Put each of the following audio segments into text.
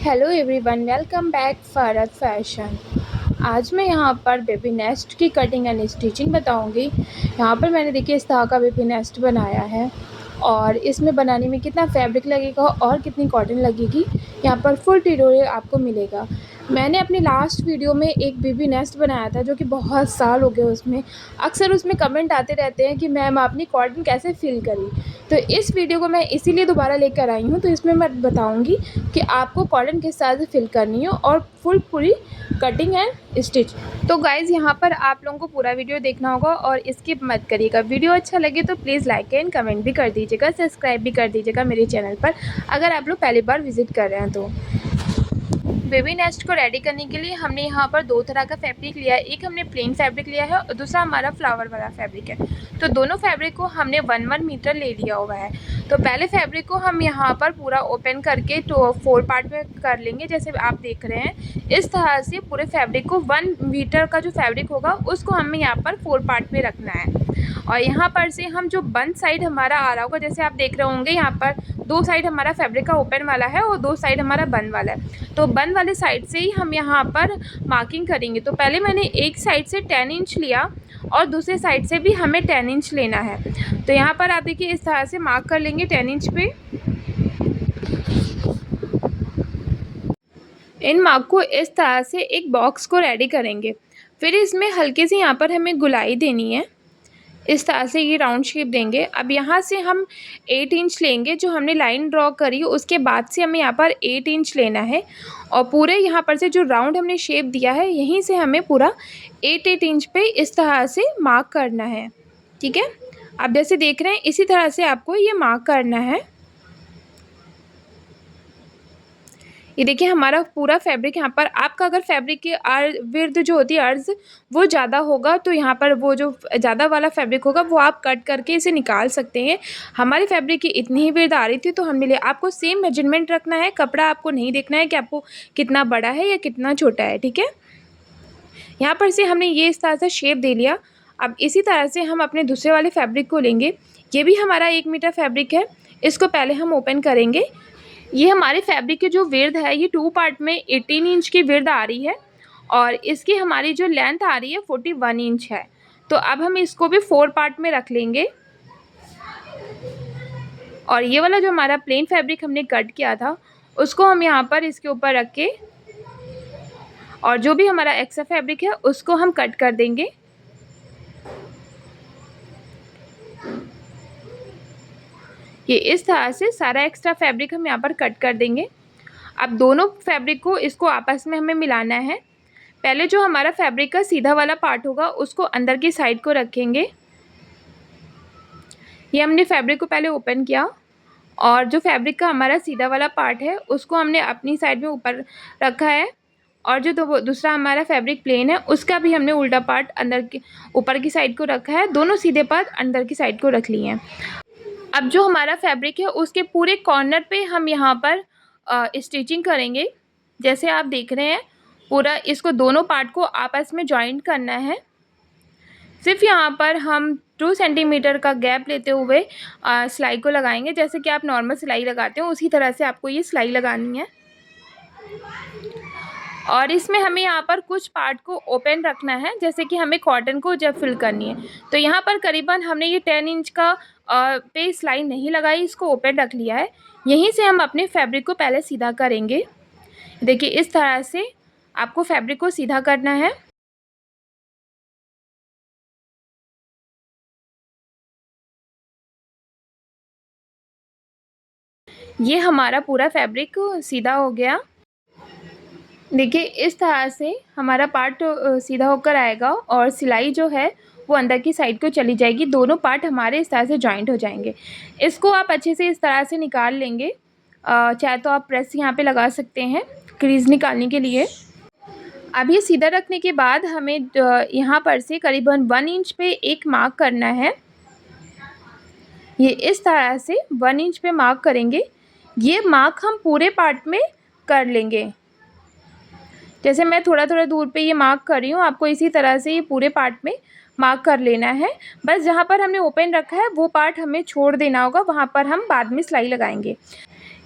Hello everyone, welcome back Farhat fashion. आज मैं यहाँ पर बेबी नेस्ट की कटिंग एंड स्टिचिंग बताऊँगी। यहाँ पर मैंने देखिए इस तरह का बेबी नेस्ट बनाया है और इसमें बनाने में कितना फैब्रिक लगेगा और कितनी कॉटन लगेगी, यहाँ पर फुल ट्यूटोरियल आपको मिलेगा। मैंने अपनी लास्ट वीडियो में एक बेबी नेस्ट बनाया था जो कि बहुत साल हो गए उसमें। अक्सर उसमें कमेंट आते रहते हैं कि मैम आपने कॉटन कैसे फिल करी। तो इस वीडियो को मैं इसीलिए दोबारा लेकर आई हूँ। तो इसमें मैं बताऊँगी कि आपको कॉटन किस तरह से फिल करनी है और फुल पूरी कटिंग एंड स्टिच। तो गाइज़ यहाँ पर आप लोगों को पूरा वीडियो देखना होगा और स्किप मत करिएगा। वीडियो अच्छा लगे तो प्लीज़ लाइक एंड कमेंट भी कर दीजिएगा, सब्सक्राइब भी कर दीजिएगा मेरे चैनल पर अगर आप लोग पहली बार विजिट कर रहे हैं तो। बेबी नेस्ट को रेडी करने के लिए हमने यहाँ पर दो तरह का फैब्रिक लिया है। एक हमने प्लेन फैब्रिक लिया है और दूसरा हमारा फ्लावर वाला फैब्रिक है। तो दोनों फैब्रिक को हमने 1-1 मीटर ले लिया हुआ है। तो पहले फैब्रिक को हम यहाँ पर पूरा ओपन करके तो 4 पार्ट में कर लेंगे। जैसे आप देख रहे हैं इस तरह से पूरे फैब्रिक को 1 मीटर का जो फैब्रिक होगा उसको हमें यहाँ पर 4 पार्ट में रखना है। और यहाँ पर से हम जो बंद साइड हमारा आ रहा होगा, जैसे आप देख रहे होंगे यहाँ पर 2 साइड हमारा फैब्रिक का ओपन वाला है और 2 साइड हमारा बंद वाला है। तो बंद वाले साइड से ही हम यहाँ पर मार्किंग करेंगे। तो पहले मैंने एक साइड से 10 इंच लिया और दूसरे साइड से भी हमें 10 इंच लेना है। तो यहाँ पर आप देखिए इस तरह से मार्क कर लेंगे 10 इंच पे। इन मार्क को इस तरह से एक बॉक्स को रेडी करेंगे। फिर इसमें हल्के से यहाँ पर हमें गुलाई देनी है। इस तरह से ये राउंड शेप देंगे। अब यहाँ से हम 8 इंच लेंगे, जो हमने लाइन ड्रॉ करी उसके बाद से हमें यहाँ पर 8 इंच लेना है और पूरे यहाँ पर से जो राउंड हमने शेप दिया है यहीं से हमें पूरा 8-8 इंच पे इस तरह से मार्क करना है। ठीक है, आप जैसे देख रहे हैं इसी तरह से आपको ये मार्क करना है। ये देखिए हमारा पूरा फैब्रिक यहाँ पर, आपका अगर फैब्रिक की विड्थ जो होती है अर्ज वो ज़्यादा होगा तो यहाँ पर वो जो ज़्यादा वाला फैब्रिक होगा वो आप कट करके इसे निकाल सकते हैं। हमारी फैब्रिक की इतनी ही विड्थ आ रही थी तो हमने लिया। आपको सेम मेजरमेंट रखना है, कपड़ा आपको नहीं देखना है कि आपको कितना बड़ा है या कितना छोटा है। ठीक है, यहाँ पर से हमने ये इस तरह से शेप दे लिया। अब इसी तरह से हम अपने दूसरे वाले फैब्रिक को लेंगे। ये भी हमारा 1 मीटर फैब्रिक है। इसको पहले हम ओपन करेंगे। ये हमारे फैब्रिक की जो विड्थ है ये 2 पार्ट में 18 इंच की विड्थ आ रही है और इसकी हमारी जो लेंथ आ रही है 41 इंच है। तो अब हम इसको भी 4 पार्ट में रख लेंगे और ये वाला जो हमारा प्लेन फैब्रिक हमने कट किया था उसको हम यहाँ पर इसके ऊपर रख के और जो भी हमारा एक्स्ट्रा फैब्रिक है उसको हम कट कर देंगे। ये इस तरह से सारा एक्स्ट्रा फैब्रिक हम यहाँ पर कट कर देंगे। अब दोनों फैब्रिक को इसको आपस में हमें मिलाना है। पहले जो हमारा फैब्रिक का सीधा वाला पार्ट होगा उसको अंदर की साइड को रखेंगे। ये हमने फैब्रिक को पहले ओपन किया और जो फैब्रिक का हमारा सीधा वाला पार्ट है उसको हमने अपनी साइड में ऊपर रखा है और जो दूसरा हमारा फैब्रिक प्लेन है उसका भी हमने उल्टा पार्ट अंदर की ऊपर की साइड को रखा है। दोनों सीधे पार्ट अंदर की साइड को रख लिए हैं। अब जो हमारा फैब्रिक है उसके पूरे कॉर्नर पे हम यहाँ पर स्टिचिंग करेंगे। जैसे आप देख रहे हैं पूरा इसको दोनों पार्ट को आपस में जॉइंट करना है। सिर्फ यहाँ पर हम 2 सेंटीमीटर का गैप लेते हुए सिलाई को लगाएंगे। जैसे कि आप नॉर्मल सिलाई लगाते हो उसी तरह से आपको ये सिलाई लगानी है। और इसमें हमें यहाँ पर कुछ पार्ट को ओपन रखना है, जैसे कि हमें कॉटन को जब फिल करनी है। तो यहाँ पर करीबन हमने ये 10 इंच का पे सिलाई नहीं लगाई, इसको ओपन रख लिया है। यहीं से हम अपने फैब्रिक को पहले सीधा करेंगे। देखिए इस तरह से आपको फैब्रिक को सीधा करना है। ये हमारा पूरा फैब्रिक सीधा हो गया। देखिए इस तरह से हमारा पार्ट सीधा होकर आएगा और सिलाई जो है वो अंदर की साइड को चली जाएगी। दोनों पार्ट हमारे इस तरह से जॉइंट हो जाएंगे। इसको आप अच्छे से इस तरह से निकाल लेंगे। चाहे तो आप प्रेस यहाँ पे लगा सकते हैं क्रीज निकालने के लिए। अब ये सीधा रखने के बाद हमें यहाँ पर से करीबन 1 इंच पे एक मार्क करना है। ये इस तरह से 1 इंच पे मार्क करेंगे। ये मार्क हम पूरे पार्ट में कर लेंगे। जैसे मैं थोड़ा थोड़ा दूर पे ये मार्क कर रही हूँ, आपको इसी तरह से ये पूरे पार्ट में मार्क कर लेना है। बस जहाँ पर हमने ओपन रखा है वो पार्ट हमें छोड़ देना होगा, वहाँ पर हम बाद में सिलाई लगाएंगे।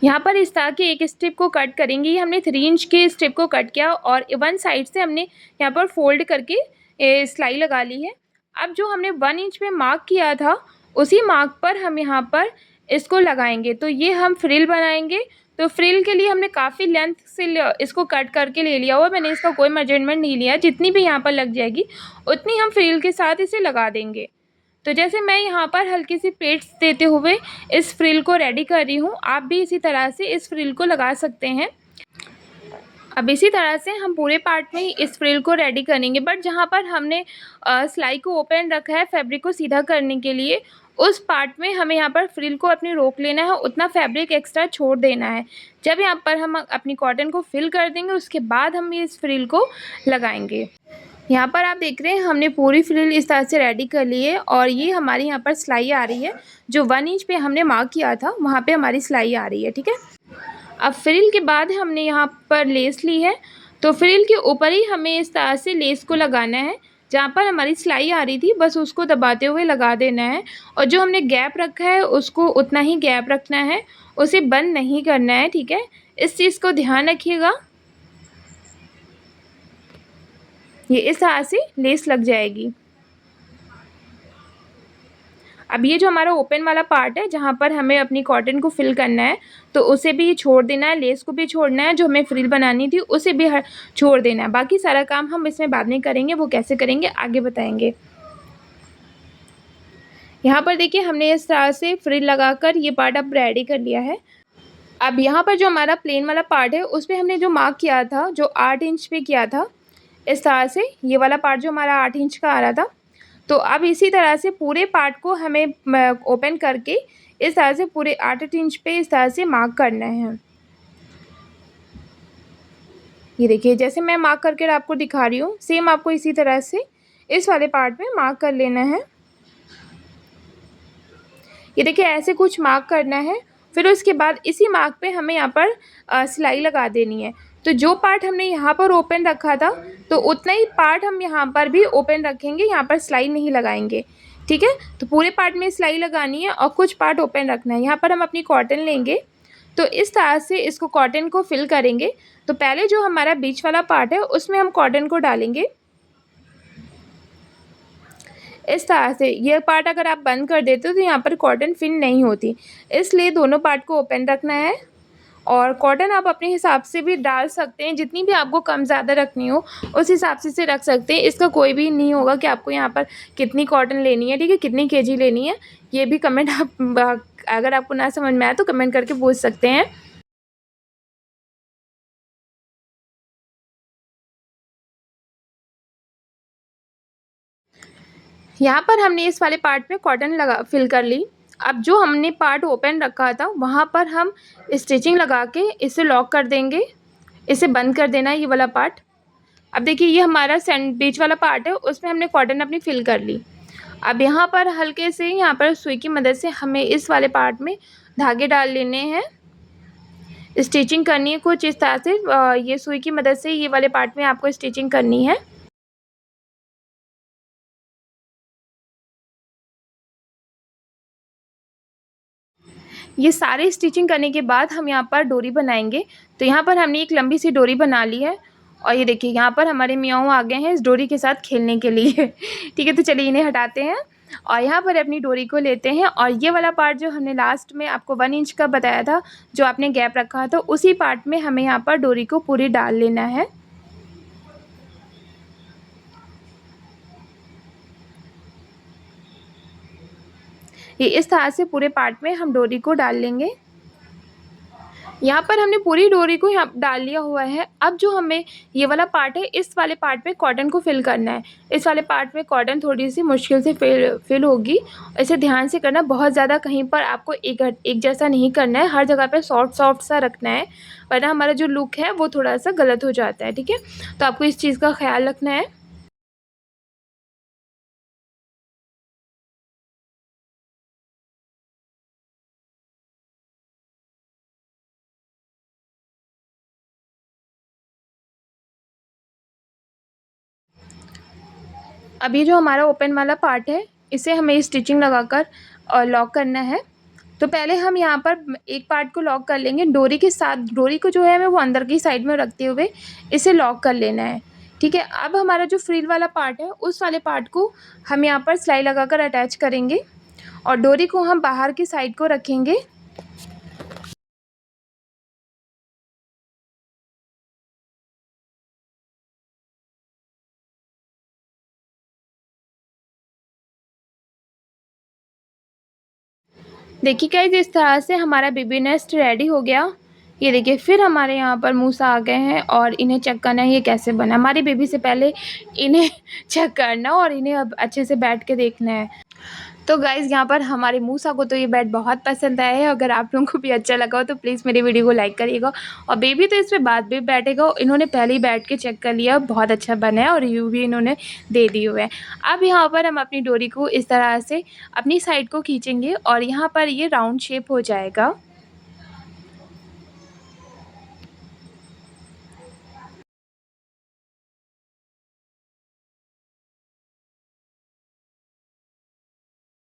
यहाँ पर इस तरह के एक स्ट्रिप को कट करेंगे। ये हमने 3 इंच के स्ट्रिप को कट किया और वन साइड से हमने यहाँ पर फोल्ड करके सिलाई लगा ली है। अब जो हमने 1 इंच पे मार्क किया था उसी मार्क पर हम यहाँ पर इसको लगाएंगे। तो ये हम फ्रिल बनाएंगे। तो फ्रिल के लिए हमने काफ़ी लेंथ से इसको कट करके ले लिया हुआ। मैंने इसका कोई मेजरमेंट नहीं लिया, जितनी भी यहाँ पर लग जाएगी उतनी हम फ्रिल के साथ इसे लगा देंगे। तो जैसे मैं यहाँ पर हल्की सी प्लेट्स देते हुए इस फ्रिल को रेडी कर रही हूँ, आप भी इसी तरह से इस फ्रिल को लगा सकते हैं। अब इसी तरह से हम पूरे पार्ट में ही इस फ्रिल को रेडी करेंगे। बट जहाँ पर हमने सिलाई को ओपन रखा है फैब्रिक को सीधा करने के लिए, उस पार्ट में हमें यहाँ पर फ्रिल को अपनी रोक लेना है, उतना फैब्रिक एक्स्ट्रा छोड़ देना है। जब यहाँ पर हम अपनी कॉटन को फिल कर देंगे उसके बाद हम इस फ्रिल को लगाएंगे। यहाँ पर आप देख रहे हैं हमने पूरी फ्रिल इस तरह से रेडी कर ली है और ये हमारी यहाँ पर सिलाई आ रही है। जो 1 इंच पे हमने मार्क किया था वहाँ पे हमारी सिलाई आ रही है, ठीक है। अब फ्रिल के बाद हमने यहाँ पर लेस ली है, तो फ्रिल के ऊपर ही हमें इस तरह से लेस को लगाना है। जहाँ पर हमारी सिलाई आ रही थी बस उसको दबाते हुए लगा देना है और जो हमने गैप रखा है उसको उतना ही गैप रखना है, उसे बंद नहीं करना है, ठीक है। इस चीज़ को ध्यान रखिएगा। ये इस तरह से लेस लग जाएगी। अब ये जो हमारा ओपन वाला पार्ट है जहाँ पर हमें अपनी कॉटन को फिल करना है, तो उसे भी छोड़ देना है, लेस को भी छोड़ना है, जो हमें फ्रिल बनानी थी उसे भी छोड़ देना है। बाकी सारा काम हम इसमें बाद में करेंगे, वो कैसे करेंगे आगे बताएंगे। यहाँ पर देखिए हमने इस तरह से फ्रिल लगाकर ये पार्ट अब रेडी कर लिया है। अब यहाँ पर जो हमारा प्लेन वाला पार्ट है उस पर हमने जो मार्क किया था, जो 8 इंच पे किया था, इस तरह से ये वाला पार्ट जो हमारा 8 इंच का आ रहा था, तो अब इसी तरह से पूरे पार्ट को हमें ओपन करके इस तरह से पूरे 8 इंच पे इस तरह से मार्क करना है। ये देखिए जैसे मैं मार्क करके आपको दिखा रही हूँ, सेम आपको इसी तरह से इस वाले पार्ट में मार्क कर लेना है। ये देखिए ऐसे कुछ मार्क करना है। फिर उसके बाद इसी मार्क पे हमें यहाँ पर सिलाई लगा देनी है। तो जो पार्ट हमने यहाँ पर ओपन रखा था तो उतना ही पार्ट हम यहाँ पर भी ओपन रखेंगे, यहाँ पर सिलाई नहीं लगाएंगे, ठीक है। तो पूरे पार्ट में सिलाई लगानी है और कुछ पार्ट ओपन रखना है। यहाँ पर हम अपनी कॉटन लेंगे, तो इस तरह से इसको कॉटन को फिल करेंगे। तो पहले जो हमारा बीच वाला पार्ट है उसमें हम कॉटन को डालेंगे इस तरह से। ये पार्ट अगर आप बंद कर देते हो तो यहाँ पर कॉटन फिल नहीं होती, इसलिए दोनों पार्ट को ओपन रखना है। और कॉटन आप अपने हिसाब से भी डाल सकते हैं, जितनी भी आपको कम ज़्यादा रखनी हो उस हिसाब से इसे रख सकते हैं। इसका कोई भी नहीं होगा कि आपको यहाँ पर कितनी कॉटन लेनी है, ठीक है, कितनी केजी लेनी है। ये भी कमेंट आप अगर आपको ना समझ में आए तो कमेंट करके पूछ सकते हैं। यहाँ पर हमने इस वाले पार्ट पे कॉटन लगा फिल कर ली। अब जो हमने पार्ट ओपन रखा था वहाँ पर हम स्टिचिंग लगा के इसे लॉक कर देंगे, इसे बंद कर देना है ये वाला पार्ट। अब देखिए ये हमारा बीच वाला पार्ट है, उसमें हमने कॉटन अपनी फिल कर ली। अब यहाँ पर हल्के से यहाँ पर सुई की मदद से हमें इस वाले पार्ट में धागे डाल लेने हैं, स्टिचिंग करनी है कुछ इस तरह से। ये सुई की मदद से ये वाले पार्ट में आपको स्टिचिंग करनी है। ये सारे स्टिचिंग करने के बाद हम यहाँ पर डोरी बनाएंगे। तो यहाँ पर हमने एक लंबी सी डोरी बना ली है और ये देखिए यहाँ पर हमारे मियाऊ आ गए हैं इस डोरी के साथ खेलने के लिए ठीक है, तो चलिए इन्हें हटाते हैं और यहाँ पर अपनी डोरी को लेते हैं। और ये वाला पार्ट जो हमने लास्ट में आपको 1 इंच का बताया था, जो आपने गैप रखा था, उसी पार्ट में हमें यहाँ पर डोरी को पूरी डाल लेना है। ये इस तरह से पूरे पार्ट में हम डोरी को डाल लेंगे। यहाँ पर हमने पूरी डोरी को यहाँ डाल लिया हुआ है। अब जो हमें ये वाला पार्ट है, इस वाले पार्ट में कॉटन को फिल करना है। इस वाले पार्ट में कॉटन थोड़ी सी मुश्किल से फिल होगी, इसे ध्यान से करना। बहुत ज़्यादा कहीं पर आपको एक जैसा नहीं करना है, हर जगह पे सॉफ्ट सॉफ्ट सा रखना है, वरना हमारा जो लुक है वो थोड़ा सा गलत हो जाता है, ठीक है। तो आपको इस चीज़ का ख्याल रखना है। अब ये जो हमारा ओपन वाला पार्ट है, इसे हमें स्टिचिंग लगाकर लॉक करना है। तो पहले हम यहाँ पर एक पार्ट को लॉक कर लेंगे डोरी के साथ। डोरी को जो है हमें वो अंदर की साइड में रखते हुए इसे लॉक कर लेना है। ठीक है, अब हमारा जो फ्रिल वाला पार्ट है उस वाले पार्ट को हम यहाँ पर सिलाई लगाकर अटैच करेंगे और डोरी को हम बाहर की साइड को रखेंगे। देखिए गाइस, इस तरह से हमारा बेबी नेस्ट रेडी हो गया। ये देखिए, फिर हमारे यहाँ पर मूसा आ गए हैं और इन्हें चेक करना है ये कैसे बना। हमारी बेबी से पहले इन्हें चेक करना और इन्हें अब अच्छे से बैठ के देखना है। तो गाइज़, यहाँ पर हमारे मूसा को तो ये बेड बहुत पसंद आया है। अगर आप लोगों को भी अच्छा लगा हो तो प्लीज़ मेरी वीडियो को लाइक करिएगा। और बेबी तो इस पे बाद में बैठेगा, इन्होंने पहले ही बैठ के चेक कर लिया, बहुत अच्छा बना है और रिव्यू भी इन्होंने दे दिए हुए हैं। अब यहाँ पर हम अपनी डोरी को इस तरह से अपनी साइड को खींचेंगे और यहाँ पर ये राउंड शेप हो जाएगा।